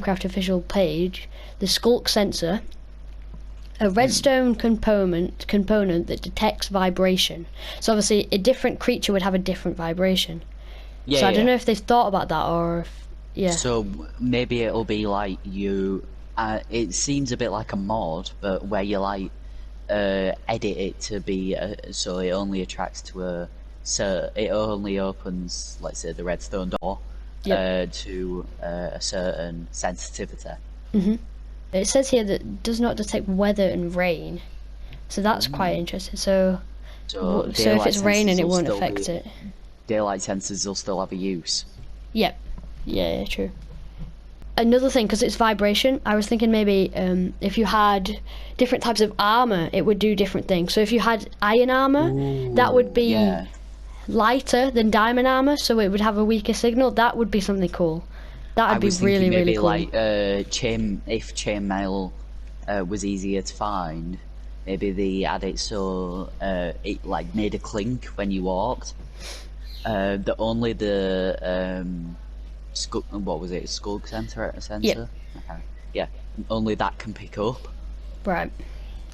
Minecraft official page, the Skulk Sensor, a redstone component that detects vibration. So obviously a different creature would have a different vibration. Yeah. So I don't know if they've thought about that or if, yeah. So maybe it'll be like you. It seems a bit like a mod, but where you like edit it to be so it only attracts to a. So it only opens, let's say, the redstone door to a certain sensitivity. It says here that it does not detect weather and rain. So that's quite interesting. So if it's raining, it won't affect it. Daylight sensors will still have a use. Yep. Yeah, true. Another thing, because it's vibration, I was thinking maybe if you had different types of armor, it would do different things. So if you had iron armor, that would be lighter than diamond armor, so it would have a weaker signal. That would be something cool. That would be really, really cool. Like if chainmail was easier to find, maybe they had it so it like made a clink when you walked. That only the Skulk Sensor? Yep. Okay. Yeah, only that can pick up. Right.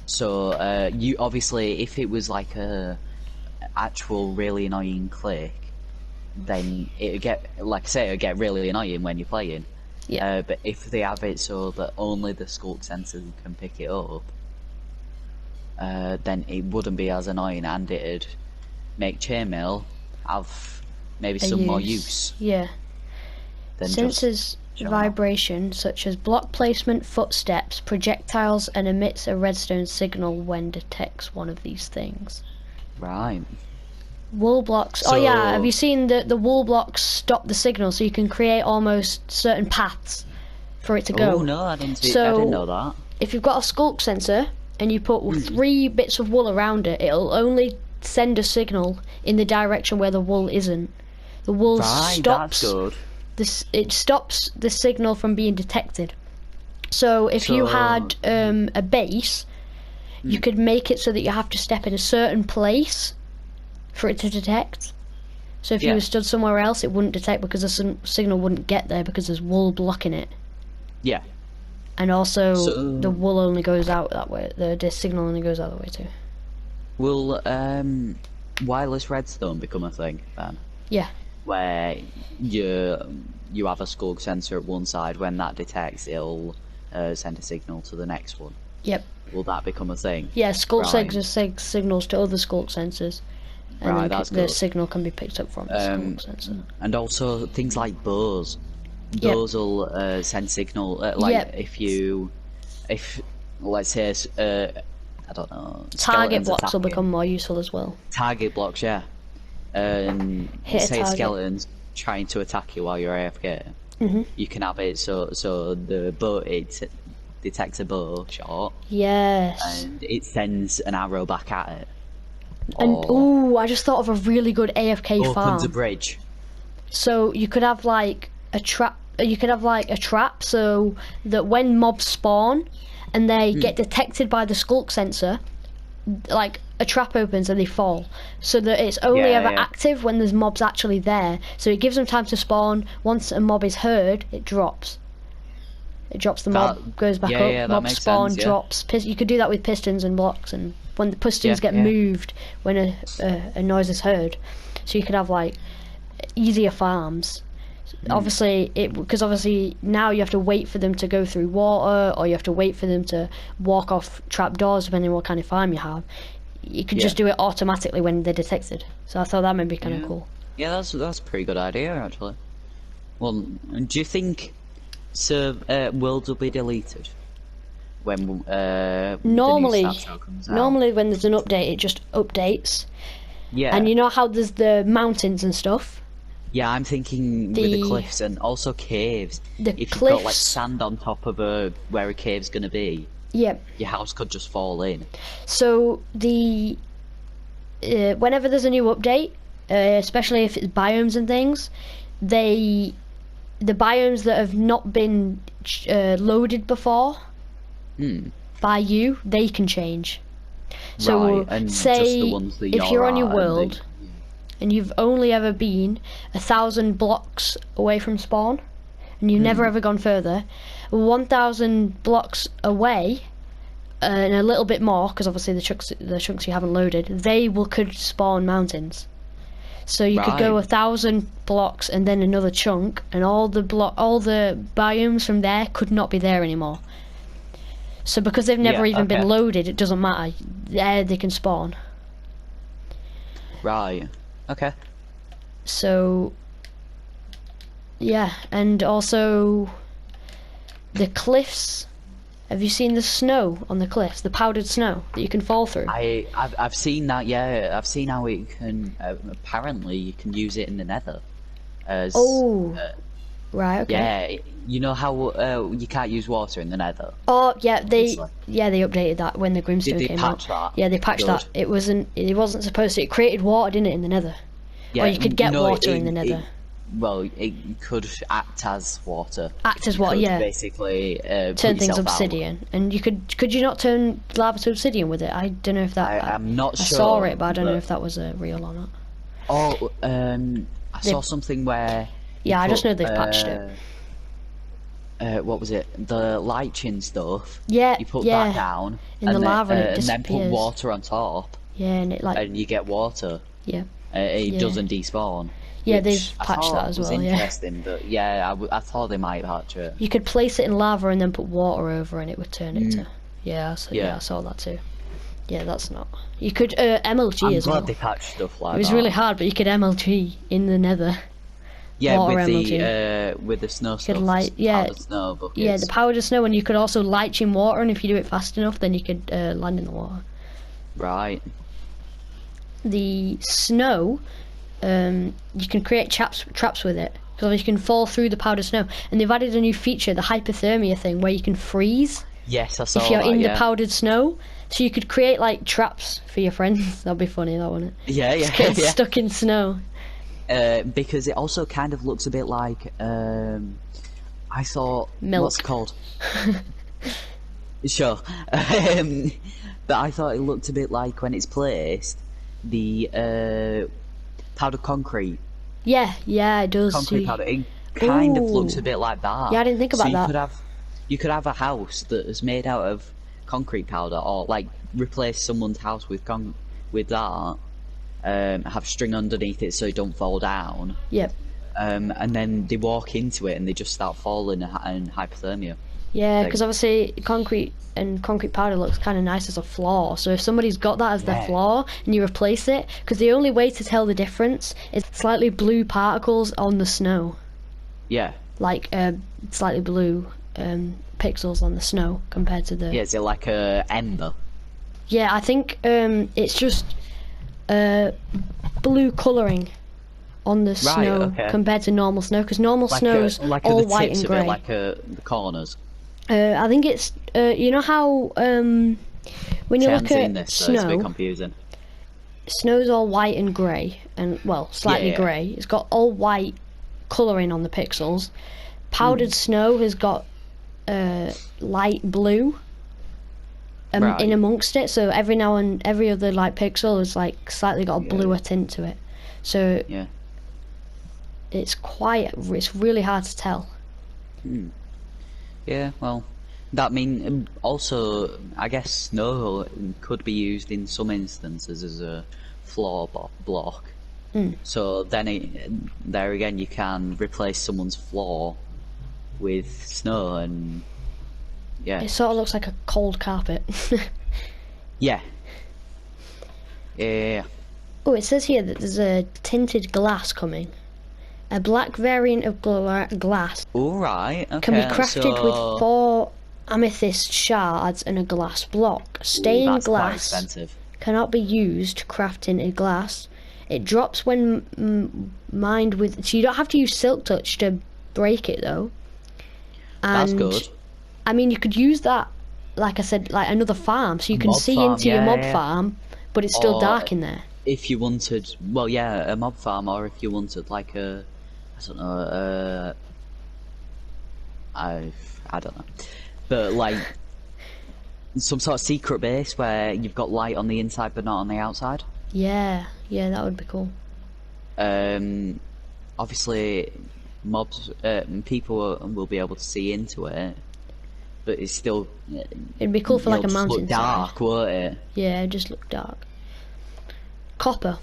So you obviously, if it was like a actual really annoying click, then it'd get, like I say, it'd get really annoying when you're playing. Yeah. But if they have it so that only the Skulk Sensor can pick it up, then it wouldn't be as annoying, and it'd make chainmail have maybe some more use. Yeah. Than Senses vibration such as block placement, footsteps, projectiles, and emits a redstone signal when detects one of these things. Right. Wool blocks. Oh yeah, have you seen the wool blocks stop the signal, so you can create almost certain paths for it to go? Oh no, I didn't know that. If you've got a Skulk Sensor and you put 3 bits of wool around it, it'll only send a signal in the direction where the wool isn't. The wool stops. That's good. It stops the signal from being detected. So if you had a base, you could make it so that you have to step in a certain place for it to detect. So if you were stood somewhere else, it wouldn't detect because the signal wouldn't get there because there's wool blocking it. Yeah. And also the wool only goes out that way. The signal only goes out that way too. Will wireless redstone become a thing then? Yeah. Where you have a Skulk Sensor at one side, when that detects, it'll send a signal to the next one. Yep. Will that become a thing? Yeah, Skulk Sensor sends signals to other Skulk Sensors. And then that's the good. signal can be picked up from the Skulk Sensor. And also things like bows. Those will send signal, if let's say I don't know, target blocks will become more useful as well. Target blocks, yeah. Say a skeleton's trying to attack you while you're AFK, you can have it so the bow, it detects a bow shot. Yes. And it sends an arrow back at it. And I just thought of a really good AFK farm. Opens a bridge. So you could have like a trap. You could have like a trap so that when mobs spawn and they get detected by the Skulk Sensor, like a trap opens and they fall, so that it's only ever active when there's mobs actually there. So it gives them time to spawn. Once a mob is heard, it drops. It drops the mob, goes back up. Mob spawn, drops. You could do that with pistons and blocks, and when the pistons get moved when a noise is heard. So you could have like easier farms. Obviously, because obviously now you have to wait for them to go through water, or you have to wait for them to walk off trapdoors, depending on what kind of farm you have. You could just do it automatically when they're detected. So I thought that might be kind of cool. Yeah, that's a pretty good idea actually. Well, do you think worlds will be deleted when normally the new snapshot comes out? Normally when there's an update, it just updates. Yeah. And you know how there's the mountains and stuff? Yeah, I'm thinking with the cliffs and also caves. If you've got like sand on top of where a cave's gonna be, your house could just fall in. So whenever there's a new update, especially if it's biomes and things, the biomes that have not been loaded before by you, they can change. So say if you're on your world and you've only ever been 1,000 blocks away from spawn, and you've never ever gone further, 1,000 blocks away, and a little bit more, because obviously the chunks you haven't loaded, could spawn mountains. So you could go 1,000 blocks and then another chunk, and all the biomes from there could not be there anymore. So because they've never even been loaded, it doesn't matter. There they can spawn. Right. Okay. So yeah, and also the cliffs. Have you seen the snow on the cliffs? The powdered snow that you can fall through? I've seen that. Yeah, I've seen how it can. Apparently, you can use it in the Nether. As, right. Okay. Yeah, you know how you can't use water in the Nether. Oh yeah, they updated that when the Grimstone came out. Did they patch that? Yeah, they patched that. It wasn't supposed to. It created water, didn't it, in the Nether? Yeah, or you could get water in the Nether. It could act as water. Act as water, yeah. Basically, turn things obsidian, and you could you not turn lava to obsidian with it? I don't know if that. I'm not sure. I saw it, but I don't know if that was real or not. Oh, I saw something where. Yeah, I just know they've patched it. What was it? The lichen stuff. Yeah, you put that down in the lava, and then put water on top. Yeah, and it and you get water. Yeah. It doesn't despawn. Yeah, they've patched that as well. Was interesting, but yeah, I thought they might patch it. You could place it in lava and then put water over, and it would turn it to. Yeah, I saw that too. Yeah, that's not. You could MLG as well. I'm glad they patched stuff like that. It was really hard, but you could MLG in the Nether. Yeah, with the snow stuff. Powdered snow buckets. Yeah, the powdered snow, and you could also light in water, and if you do it fast enough, then you could land in the water. Right. The snow, you can create traps with it, so you can fall through the powdered snow, and they've added a new feature, the hypothermia thing, where you can freeze. Yes, I saw that. If you're in the powdered snow, so you could create like traps for your friends. That'd be funny, that wouldn't it? Yeah. Just get stuck in snow. Because it also kind of looks a bit like I thought milk. What's it called? Sure. But I thought it looked a bit like when it's placed the powdered concrete. Yeah, it does. Concrete powder. It kind of looks a bit like that. Yeah, I didn't think about that. You could have a house that is made out of concrete powder, or like replace someone's house with that. Have string underneath it so it don't fall down. Yep. And then they walk into it and they just start falling in hypothermia. Yeah, because obviously concrete powder looks kind of nice as a floor. So if somebody's got that as their floor and you replace it, because the only way to tell the difference is slightly blue particles on the snow. Yeah. Like slightly blue pixels on the snow compared to the. Yeah, is it like a ember? Yeah, I think it's just blue colouring on the snow compared to normal snow, because normal snow's all white and grey. Like the corners. I think it's you know how when you look at this, snow, it's a bit confusing. Snow's all white and grey, and well, slightly grey. It's got all white colouring on the pixels. Powdered snow has got light blue in amongst it, so every now and every other like pixel is like slightly got a bluer tint to it. So it's really hard to tell. Yeah, well, that mean also I guess snow could be used in some instances as a floor block. So then there again you can replace someone's floor with snow, and it sort of looks like a cold carpet. Yeah. Oh, it says here that there's a tinted glass coming. A black variant of glass Alright, okay. can be crafted with 4 amethyst shards and a glass block. Stained glass cannot be used to craft tinted glass. It drops when mined with... So you don't have to use silk touch to break it, though. And, that's good. I mean, you could use that, like I said, like another farm, so you can see into your mob farm, but it's still dark in there. If you wanted, well, yeah, a mob farm, or if you wanted like a, I don't know, I don't know, but like some sort of secret base where you've got light on the inside but not on the outside. Yeah, that would be cool. Obviously, mobs, people will be able to see into it. but it's still. It'd be cool for like a It'll just mountainside. look dark, won't it? Yeah, it just look dark. Copper.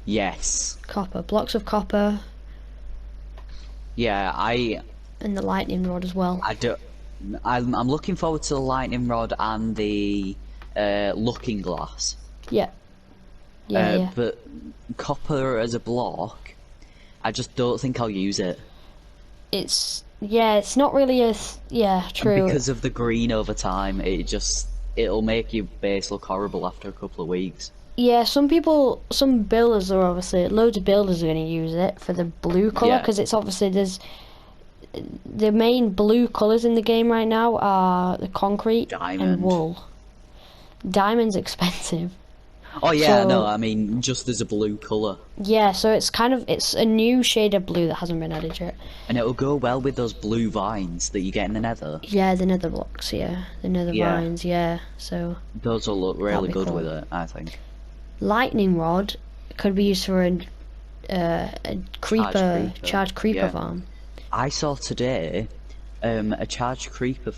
Yes. Copper. Blocks of copper. Yeah, And the lightning rod as well. I'm looking forward to the lightning rod and the looking glass. Yeah. Yeah. But copper as a block, I just don't think I'll use it. It's not really true. And because of the green over time, it'll make your base look horrible after a couple of weeks. Yeah, some builders are obviously, loads of builders are going to use it for the blue colour, because it's obviously, the main blue colours in the game right now are the concrete and wool. Diamond's expensive. Oh yeah, no, I mean, just as a blue colour. Yeah, so it's a new shade of blue that hasn't been added yet. And it'll go well with those blue vines that you get in the nether. Yeah, the nether blocks, the nether vines, so... Those will look really good with it, I think. Lightning rod could be used for a charged creeper farm. I saw today a charged creeper,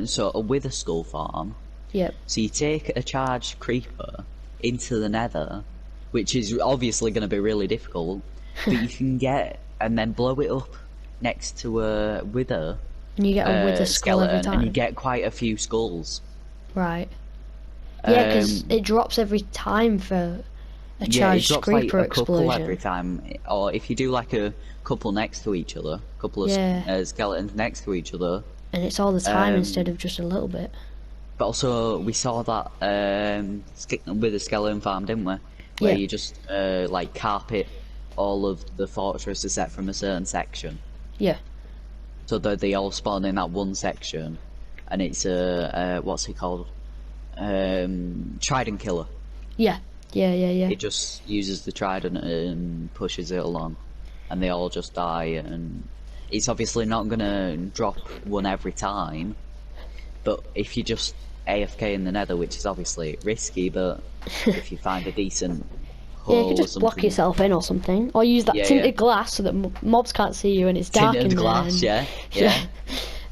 so a wither skull farm. Yep. So you take a charged creeper into the nether, which is obviously going to be really difficult, but you can get and then blow it up next to a wither. And you get a wither skull every time. And you get quite a few skulls. Right. Yeah, because it drops every time for a charged creeper like a couple explosion. every time, or if you do like a couple next to each other, a couple of skeletons next to each other. And it's all the time instead of just a little bit. But also, we saw that with the skeleton farm, didn't we? Where you just like carpet all of the fortress except from a certain section. Yeah. So that they all spawn in that one section, and it's what's it called? Trident killer. Yeah. It just uses the trident and pushes it along, and they all just die. And it's obviously not gonna drop one every time, but if you just AFK in the nether, which is obviously risky, but if you find a decent hole, you could just block yourself in or something, or use that tinted glass so that mobs can't see you and it's dark in there. Glass, yeah.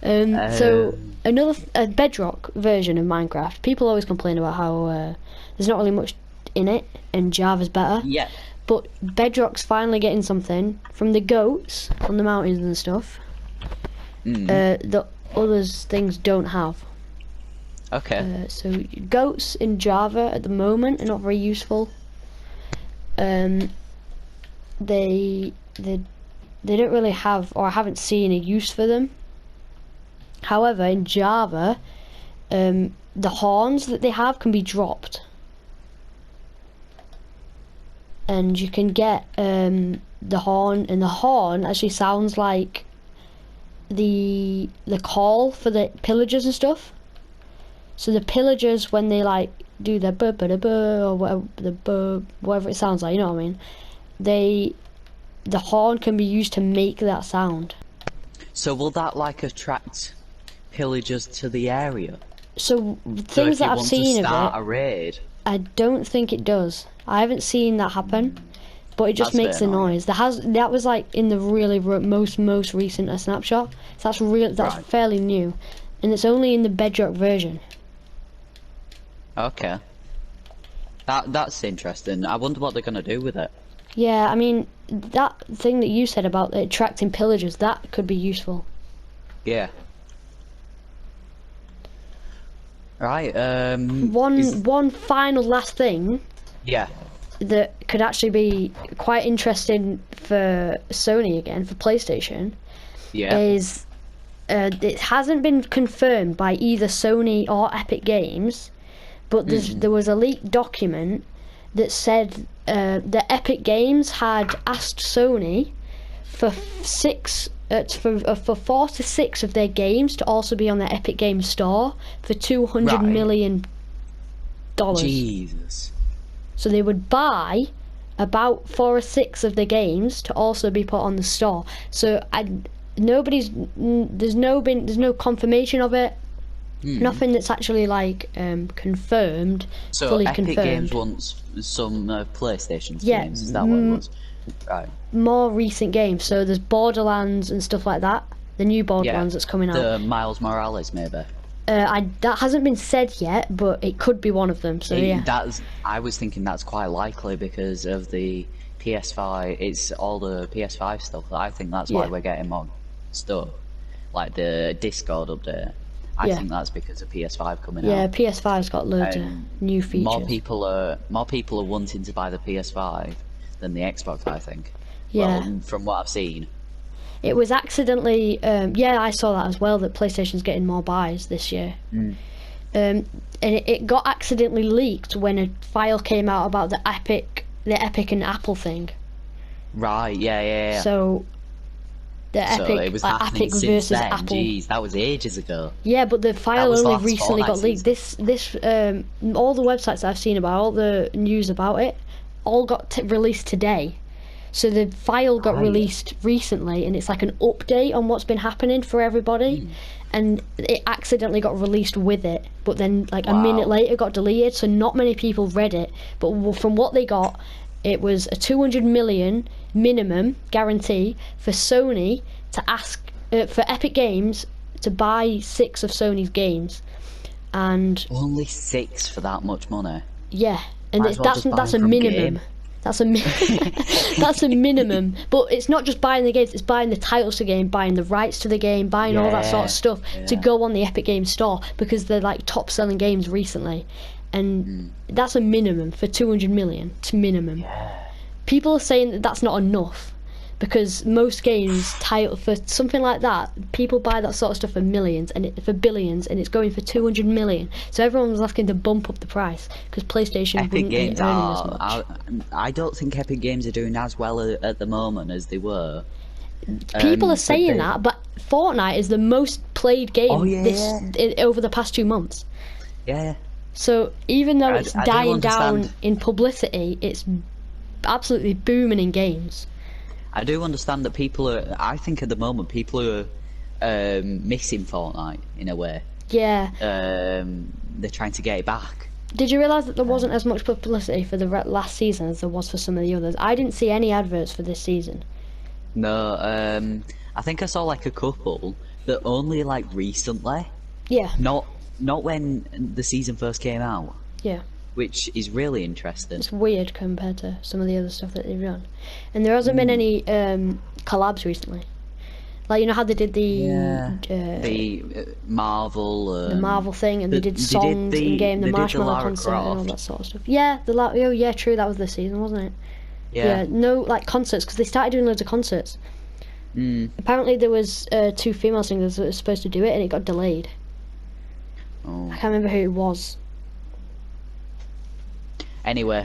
So a bedrock version of Minecraft. People always complain about how there's not really much in it, and Java's better. Yeah. But Bedrock's finally getting something from the goats on the mountains and stuff. That others things don't have. Okay. So goats in Java at the moment are not very useful. They don't really have, or I haven't seen a use for them. However, in Java, the horns that they have can be dropped, and you can get the horn, and the horn actually sounds like the call for the pillagers and stuff. So the pillagers, when they like do their or whatever it sounds like, you know what I mean? The horn can be used to make that sound. So will that like attract pillagers to the area? So things that I've seen of it, a raid, I don't think it does. I haven't seen that happen, but it just makes a noise. That was like in the really most recent snapshot. So that's fairly new, and it's only in the Bedrock version. Okay. That's interesting. I wonder what they're gonna do with it. Yeah, I mean, that thing that you said about attracting pillagers, that could be useful. Yeah. Right, One final last thing. Yeah. That could actually be quite interesting for Sony again, for PlayStation. Yeah. Is it hasn't been confirmed by either Sony or Epic Games, but there was a leaked document that said that Epic Games had asked Sony for 4 to 6 of their games to also be on their Epic Games store for $200 million. Jesus. So they would buy about 4 or 6 of the games to also be put on the store. So there's no confirmation of it. Nothing that's actually like confirmed. So fully Epic confirmed. Games wants some PlayStation games. Is that what it was? Right. More recent games. So there's Borderlands and stuff like that. the new Borderlands that's coming out. The Miles Morales, maybe. That hasn't been said yet, but it could be one of them. So yeah. I was thinking that's quite likely because of the PS5. It's all the PS5 stuff. I think that's why we're getting more stuff, like the Discord update. I think that's because of PS5 coming out. Yeah, PS5's got loads of new features. More people are wanting to buy the PS5 than the Xbox, I think. Yeah. Well, from what I've seen. It was accidentally, I saw that as well, that PlayStation's getting more buys this year. And it got accidentally leaked when a file came out about the Epic and Apple thing. Right, yeah. So, it was happening Epic since versus then. Apple. Jeez, that was ages ago. Yeah, but the file only last recently got leaked. season. This all the websites that I've seen about, all the news about it, all got released today. So the file got released recently, and it's like an update on what's been happening for everybody. And it accidentally got released with it, but then like a minute later got deleted. So not many people read it. But from what they got, it was a 200 million minimum guarantee for Sony to ask for Epic Games to buy 6 of Sony's games, and only 6 for that much money. Yeah, and that's a minimum. That's a that's a minimum. But it's not just buying the games; it's buying the titles to the game, buying the rights to the game, buying all that sort of stuff to go on the Epic Games store, because they're like top-selling games recently, and that's a minimum for 200 million. It's minimum. Yeah. People are saying that that's not enough, because most games title for something like that, people buy that sort of stuff for millions and for billions, and it's going for 200 million. So everyone was asking to bump up the price because PlayStation wouldn't be earning as much. I don't think Epic Games are doing as well at the moment as they were. People are saying that, but Fortnite is the most played game over the past 2 months. Yeah. So even though it's dying down in publicity, it's absolutely booming in games. I do understand that I think at the moment people are missing Fortnite in a way. Yeah. They're trying to get it back. Did you realise that there wasn't as much publicity for the last season as there was for some of the others? I didn't see any adverts for this season. No, I think I saw like a couple, but only like recently. Yeah. Not when the season first came out. Yeah. Which is really interesting. It's weird compared to some of the other stuff that they've done. And there hasn't been any collabs recently. Like, you know how they did the Marvel... the Marvel thing, and they did songs in-game, the Marshmallow concert and all that sort of stuff. Yeah, true, that was this season, wasn't it? Yeah, no, like, concerts, because they started doing loads of concerts. Apparently there was 2 female singers that were supposed to do it, and it got delayed. Oh. I can't remember who it was. Anyway,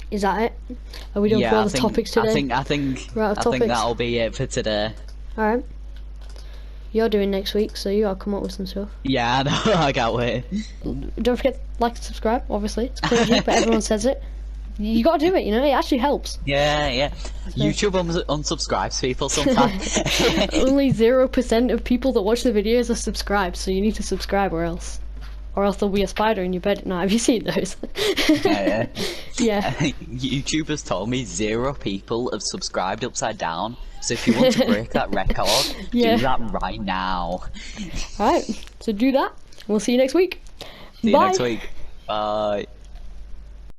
is that it? Are we done for all the topics today? I think that'll be it for today. All right. You're doing next week, so you gotta come up with some stuff. Yeah, I know. I can't wait. Don't forget to like and subscribe. Obviously, it's cringy, but everyone says it. You gotta do it. You know, it actually helps. Yeah. YouTube unsubscribes people sometimes. Only 0% of people that watch the videos are subscribed, so you need to subscribe, or else there'll be a spider in your bed. No, have you seen those? Yeah. Yeah. YouTube has told me 0 people have subscribed upside down. So if you want to break that record, do that right now. Alright, so do that. We'll see you next week. See you next week. Bye.